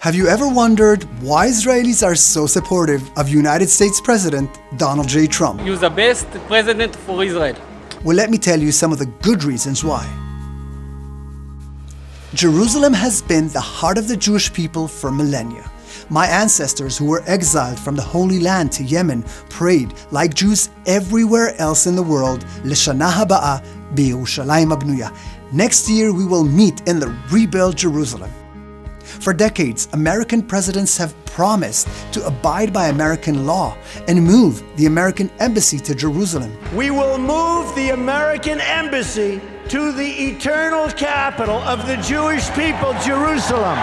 Have you ever wondered why Israelis are so supportive of United States President Donald J. Trump? He was the best president for Israel. Well, let me tell you some of the good reasons why. Jerusalem has been the heart of the Jewish people for millennia. My ancestors who were exiled from the Holy Land to Yemen prayed, like Jews everywhere else in the world, L'Shana Haba'a B'Yerushalayim Abnuya. Next year we will meet in the rebuilt Jerusalem. For decades, American presidents have promised to abide by American law and move the American embassy to Jerusalem. We will move the American embassy to the eternal capital of the Jewish people, Jerusalem.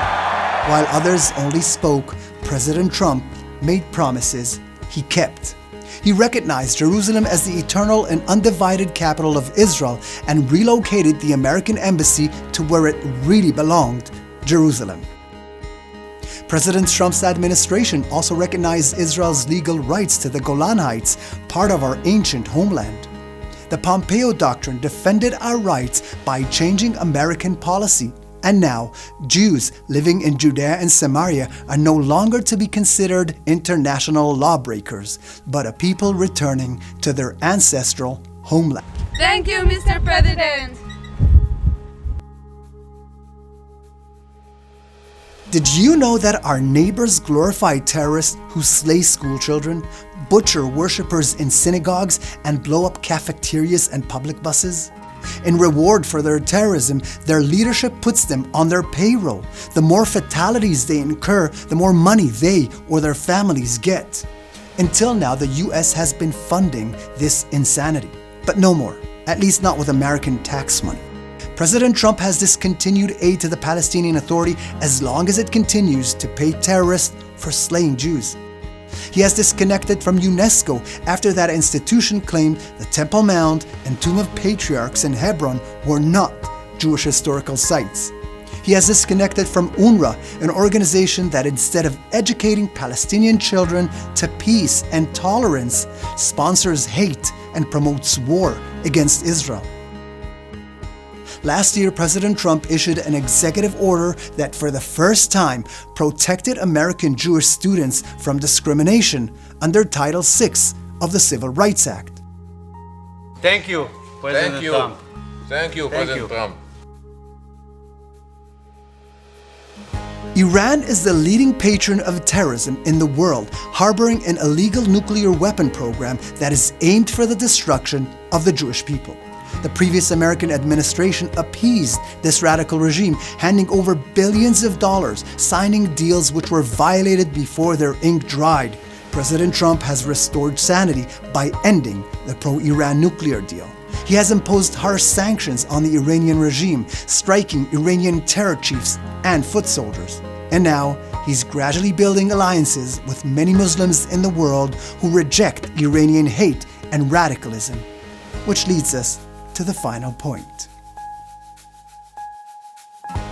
While others only spoke, President Trump made promises he kept. He recognized Jerusalem as the eternal and undivided capital of Israel and relocated the American embassy to where it really belonged, Jerusalem. President Trump's administration also recognized Israel's legal rights to the Golan Heights, part of our ancient homeland. The Pompeo Doctrine defended our rights by changing American policy, and now Jews living in Judea and Samaria are no longer to be considered international lawbreakers, but a people returning to their ancestral homeland. Thank you, Mr. President. Did you know that our neighbors glorify terrorists who slay school children, butcher worshippers in synagogues, and blow up cafeterias and public buses? In reward for their terrorism, their leadership puts them on their payroll. The more fatalities they incur, the more money they or their families get. Until now, the US has been funding this insanity. But no more, at least not with American tax money. President Trump has discontinued aid to the Palestinian Authority as long as it continues to pay terrorists for slaying Jews. He has disconnected from UNESCO after that institution claimed the Temple Mount and Tomb of Patriarchs in Hebron were not Jewish historical sites. He has disconnected from UNRWA, an organization that instead of educating Palestinian children to peace and tolerance, sponsors hate and promotes war against Israel. Last year, President Trump issued an executive order that for the first time protected American Jewish students from discrimination under Title VI of the Civil Rights Act. Thank you, President Trump. Thank you, President Trump. Iran is the leading patron of terrorism in the world, harboring an illegal nuclear weapon program that is aimed for the destruction of the Jewish people. The previous American administration appeased this radical regime, handing over billions of dollars, signing deals which were violated before their ink dried. President Trump has restored sanity by ending the pro-Iran nuclear deal. He has imposed harsh sanctions on the Iranian regime, striking Iranian terror chiefs and foot soldiers. And now, he's gradually building alliances with many Muslims in the world who reject Iranian hate and radicalism. Which leads us to the final point.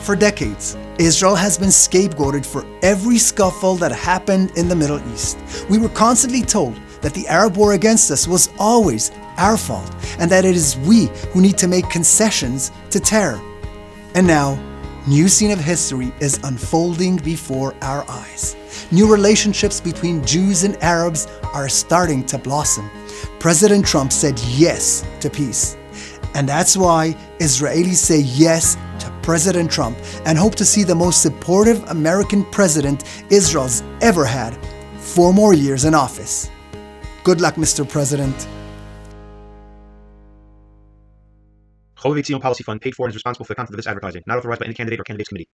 For decades, Israel has been scapegoated for every scuffle that happened in the Middle East. We were constantly told that the Arab war against us was always our fault and that it is we who need to make concessions to terror. And now, new scene of history is unfolding before our eyes. New relationships between Jews and Arabs are starting to blossom. President Trump said yes to peace. And that's why Israelis say yes to President Trump and hope to see the most supportive American president Israel's ever had 4 more years in office. Good luck, Mr. President. Chovevei Zion Policy Fund paid for and is responsible for the content of this advertising, not authorized by any candidate or candidates committee.